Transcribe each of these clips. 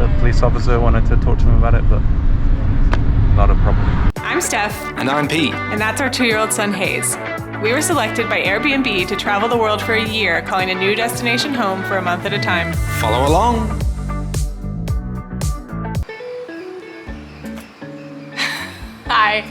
The police officer wanted to talk to him about it, but not a problem. I'm Steph. And I'm Pete. And that's our 2-year-old son, Hayes. We were selected by AIRBNB to travel the world for a year, calling a new destination home for a month at a time. Follow along. Hi.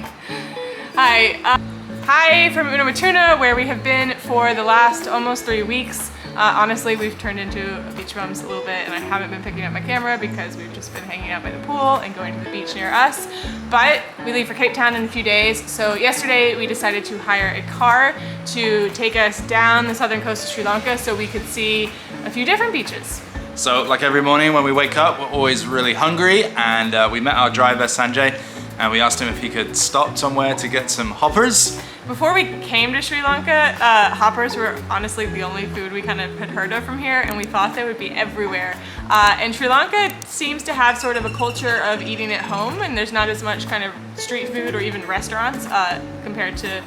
Hi from Unawatuna, where we have been for the last almost 3 weeks. Honestly, we've turned into beach bums a little bit, and I haven't been picking up my camera because we've just been hanging out by the pool and going to the beach near us. But we leave for Cape Town in a few days, so yesterday we decided to hire a car to take us down the southern coast of Sri Lanka so we could see a few different beaches. So, like every morning when we wake up, we're always really hungry, and we met our driver Sanjay, and we asked him if he could stop somewhere to get some hoppers. Before we came to Sri Lanka, hoppers were honestly the only food we kind of had heard of from here, and we thought they would be everywhere. And Sri Lanka seems to have sort of a culture of eating at home, and there's not as much kind of street food or even restaurants compared to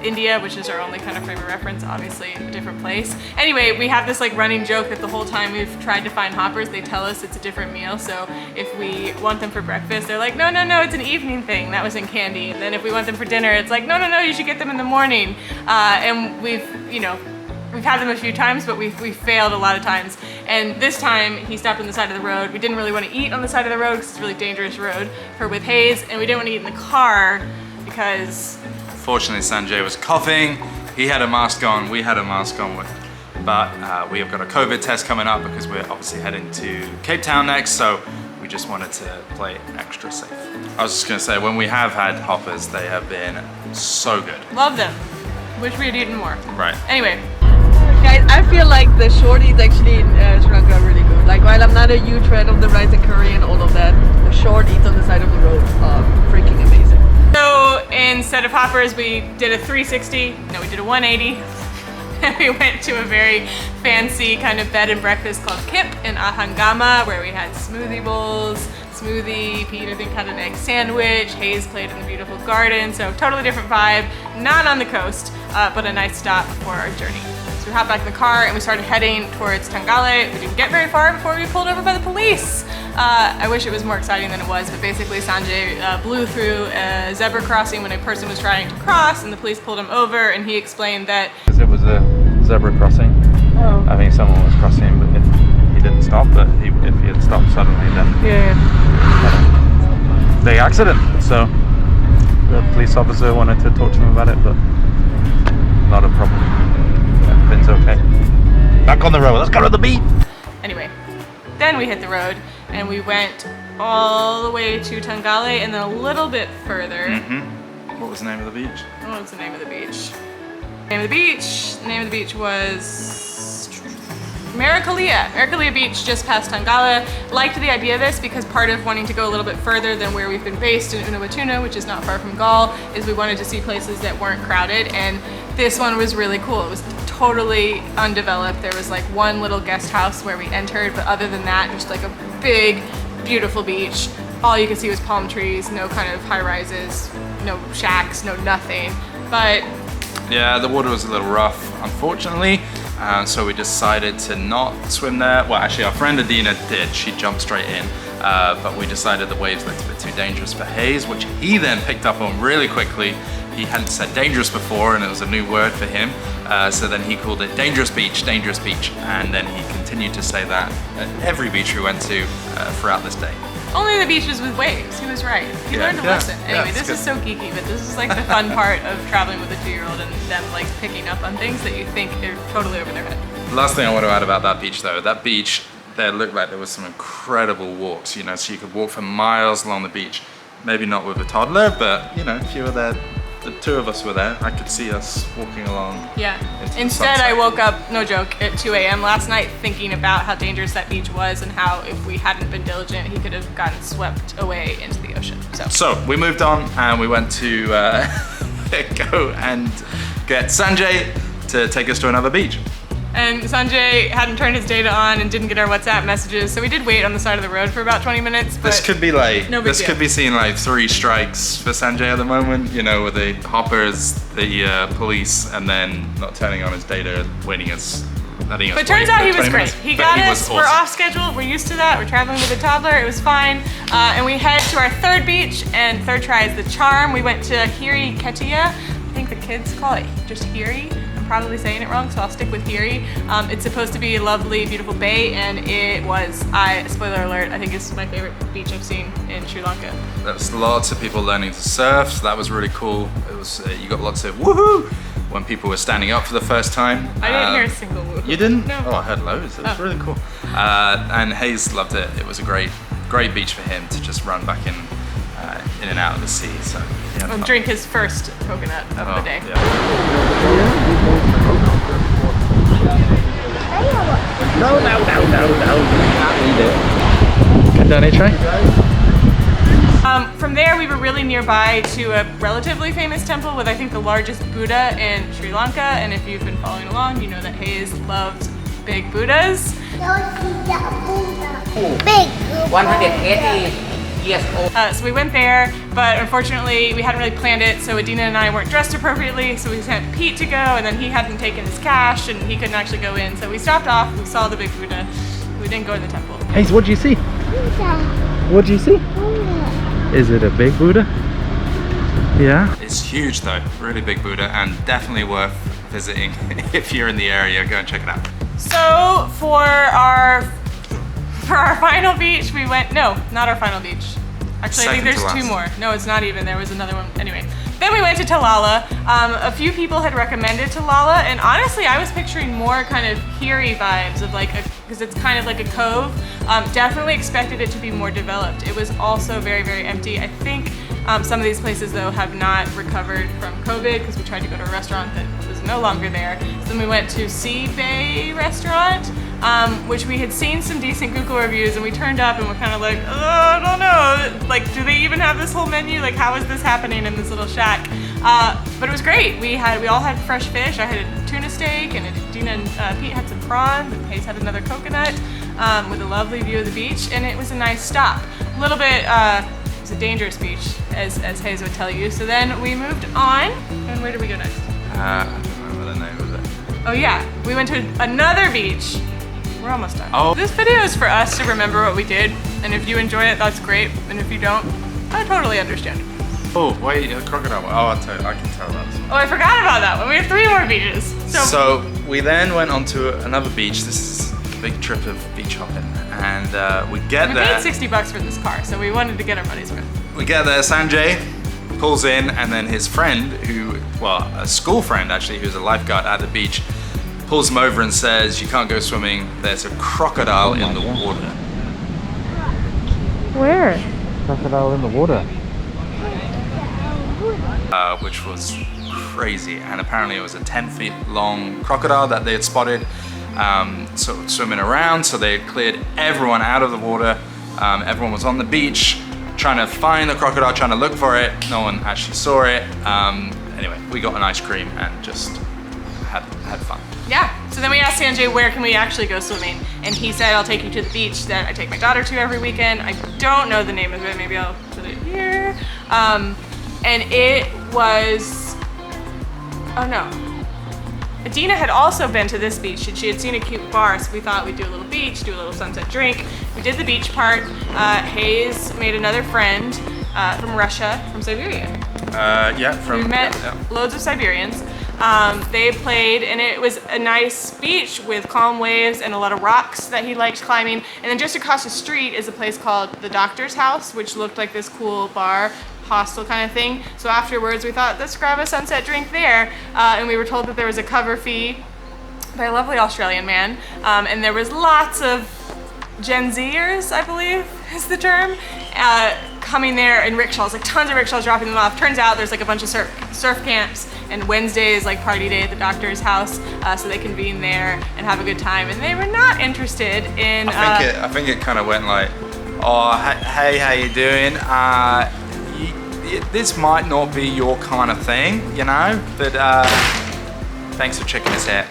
India, which is our only kind of frame of reference, obviously a different place. Anyway, we have this like running joke that the whole time we've tried to find hoppers, they tell us it's a different meal. So if we want them for breakfast, they're like, no, it's an evening thing. That was in Candy. And then if we want them for dinner, it's like, no, you should get them in the morning. And we've had them a few times, but we failed a lot of times. And this time he stopped on the side of the road. We didn't really want to eat on the side of the road because it's a really dangerous road with Hayes, and we didn't want to eat in the car because Fortunately, Sanjay was coughing. He had a mask on, we had a mask on, but we have got a COVID test coming up because we're obviously heading to Cape Town next, so we just wanted to play extra safe. I was just gonna say, when we have had hoppers, they have been so good. Love them. Wish we had eaten more. Right. Anyway. Guys, I feel like the shorties actually in Sri Lanka are really good. Like, while I'm not a huge fan of the rice and curry and all of that, the short eats on the side of the road are freaking amazing. So instead of hoppers, we did a 360. No, we did a 180. And we went to a very fancy kind of bed and breakfast called Kip in Ahangama, where we had smoothie bowls, smoothie, Pete I think had an egg sandwich, Hayes played in the beautiful garden, so totally different vibe, not on the coast, but a nice stop for our journey. So we hopped back in the car and we started heading towards Talalla. We didn't get very far before we pulled over by the police. I wish it was more exciting than it was, but basically Sanjay blew through a zebra crossing when a person was trying to cross, and the police pulled him over, and he explained that Because it was a zebra crossing. Oh. I think someone was crossing, but if he didn't stop, but if he had stopped suddenly, then the accident. So the police officer wanted to talk to him about it, but not a problem. Everything's okay. Back on the road. Let's go to the beach. Anyway, then we hit the road and we went all the way to Talalla and then a little bit further. What was the name of the beach? What was the name of the beach? The name of the beach was Marakoliya. Marakoliya Beach, just past Talalla. Liked the idea of this because part of wanting to go a little bit further than where we've been based in Unawatuna, which is not far from Gaul, is we wanted to see places that weren't crowded, and this one was really cool. It was totally undeveloped. There was like one little guest house where we entered, but other than that, just like a big, beautiful beach. All you could see was palm trees, no kind of high rises, no shacks, no nothing. But yeah, the water was a little rough, unfortunately. So we decided to not swim there. Well, actually our friend Adina did, she jumped straight in. But we decided the waves looked a bit too dangerous for Hayes, which he then picked up on really quickly. He hadn't said dangerous before, and it was a new word for him. So then he called it dangerous beach, and then he continued to say that at every beach we went to throughout this day. only the beaches with waves. He was right. He learned a lesson. Anyway, this is so geeky, but this is like the fun part of traveling with a 2-year-old and them like picking up on things that you think are totally over their head. Last thing I want to add about that beach though, that beach, there looked like there was some incredible walks, you know, so you could walk for miles along the beach. Maybe not with a toddler, but you know, if you were there, the two of us were there, I could see us walking along. Yeah. Instead, I woke up, no joke, at 2 a.m. last night thinking about how dangerous that beach was and how if we hadn't been diligent, he could have gotten swept away into the ocean. So we moved on and we went to go and get Sanjay to take us to another beach. And Sanjay hadn't turned his data on and didn't get our WhatsApp messages, so we did wait on the side of the road for about 20 minutes. But this could be like, no big this deal. could be seen like 3 strikes for Sanjay at the moment, you know, with the hoppers, the police, and then not turning on his data, waiting us I think it was But turns out he was 20 great. minutes. He But got was us. We're awesome. off schedule. We're used to that. We're traveling with a toddler. It was fine. And we head to our third beach, and third try is the charm. We went to Hiriketiya. I think the kids call it just Hiri. I'm probably saying it wrong, so I'll stick with Hiri. It's supposed to be a lovely, beautiful bay, and it was. Spoiler alert, I think it's my favorite beach I've seen in Sri Lanka. There was lots of people learning to surf, so that was really cool. It was you got lots of woohoo when people were standing up for the first time. I didn't hear a single woo. You didn't? No. Oh, I heard loads. It was really cool. And Hayes loved it. It was a great beach for him to just run back in and out of the sea. So yeah. And drink his first coconut of the day. Yeah. From there, we were really nearby to a relatively famous temple with, I think, the largest Buddha in Sri Lanka. And if you've been following along, you know that Hayes loves big Buddhas. Big. 180 years old. So we went there, but unfortunately, we hadn't really planned it. So Adina and I weren't dressed appropriately. So we sent Pete to go, and then he hadn't taken his cash, and he couldn't actually go in. So we stopped off. We saw the big Buddha. We didn't go in the temple. Hayes, what do you see? What do you see? Is it a big Buddha? Yeah. It's huge though, really big Buddha, and definitely worth visiting if you're in the area. Go and check it out. So for our final beach, we went, no, not our final beach. Actually, I think Second there's to two last. more. No, it's not even. There was another one. Anyway, then we went to Talalla. A few people had recommended Talalla, and honestly, I was picturing more kind of Hiri vibes of like, because it's kind of like a cove. Definitely expected it to be more developed. It was also very, very empty. I think some of these places though have not recovered from COVID because we tried to go to a restaurant that was no longer there. So then we went to Sea Bay restaurant, which we had seen some decent Google reviews, and we turned up and we're kind of like, oh, I don't know, like, do they even have this whole menu? Like, how is this happening in this little shack? But it was great. We all had fresh fish. I had a tuna steak, and Dina and Pete had some prawns, and Hayes had another coconut with a lovely view of the beach, and it was a nice stop. A little bit, it was a dangerous beach, as Hayes would tell you. So then we moved on, and where did we go next? I don't remember the name of it. Oh yeah, we went to another beach. We're almost done. Oh. This video is for us to remember what we did, and if you enjoy it, that's great, and if you don't, I totally understand. Oh wait, a crocodile. Oh, I can tell that. Oh, I forgot about that one. We have 3 more beaches. So we then went on to another beach. This is a big trip of beach hopping, and we get we there. paid $60 for this car, so we wanted to get our money's worth. We get there, Sanjay pulls in, and then his friend, a school friend actually, who's a lifeguard at the beach, pulls him over and says, you can't go swimming, there's a crocodile in the water. Where? Crocodile in the water. Which was crazy, and apparently it was a 10-feet long crocodile that they had spotted sort of swimming around, so they had cleared everyone out of the water. Everyone was on the beach trying to find the crocodile, trying to look for it. No one actually saw it. Anyway, we got an ice cream and just had fun. Yeah, so then we asked Sanjay, where can we actually go swimming? And he said, I'll take you to the beach that I take my daughter to every weekend. I don't know the name of it, maybe I'll put it here. And it was, oh no. Adina had also been to this beach, and she had seen a cute bar, so we thought we'd do a little beach, do a little sunset drink. We did the beach part. Hayes made another friend from Russia, from Siberia. We met loads of Siberians. They played, and it was a nice beach with calm waves and a lot of rocks that he liked climbing. And then just across the street is a place called the Doctor's House, which looked like this cool bar, hostel kind of thing. So afterwards we thought, let's grab a sunset drink there. And we were told that there was a cover fee by a lovely Australian man. And there was lots of Gen Zers, I believe is the term, coming there in rickshaws, like tons of rickshaws dropping them off. Turns out there's like a bunch of surf camps, and Wednesday is like party day at the Doctor's House, so they convene there and have a good time. And they were not interested in. I think it kind of went like, oh, hey, how you doing? This might not be your kind of thing, you know, but thanks for checking us out.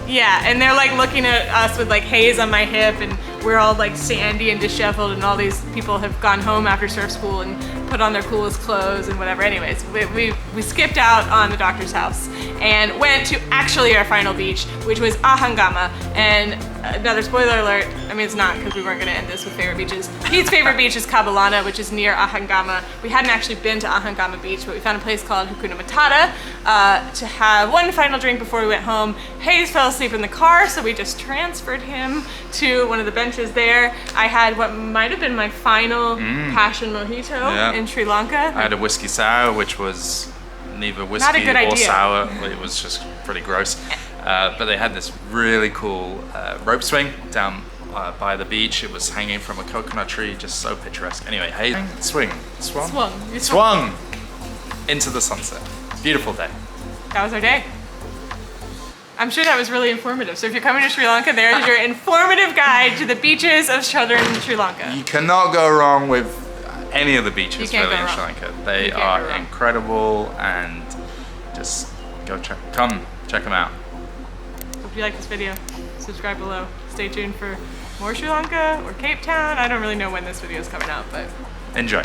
Yeah, and they're like looking at us with like Hayes on my hip and we're all like sandy and disheveled, and all these people have gone home after surf school and put on their coolest clothes and whatever. Anyways, we skipped out on the doctor's house and went to actually our final beach, which was Ahangama. And another spoiler alert, I mean it's not, because we weren't going to end this with favorite beaches. Pete's favorite beach is Talalla, which is near Ahangama. We hadn't actually been to Ahangama Beach, but we found a place called Unawatuna to have one final drink before we went home. Hayes fell asleep in the car, so we just transferred him to one of the benches there. I had what might have been my final passion mojito in Sri Lanka. I had a whiskey sour, which was neither whiskey Not a good or idea. sour. It was just pretty gross. But they had this really cool rope swing down by the beach. It was hanging from a coconut tree, just so picturesque. Anyway, hey, swung into the sunset. Beautiful day. That was our day. I'm sure that was really informative. So if you're coming to Sri Lanka, there's your informative guide to the beaches of southern Sri Lanka. You cannot go wrong with any of the beaches You can't really go in Sri wrong. Lanka. They You can't are go wrong. incredible, and just come check them out. Hope you like this video. Subscribe below. Stay tuned for more Sri Lanka or Cape Town. I don't really know when this video is coming out, but Enjoy.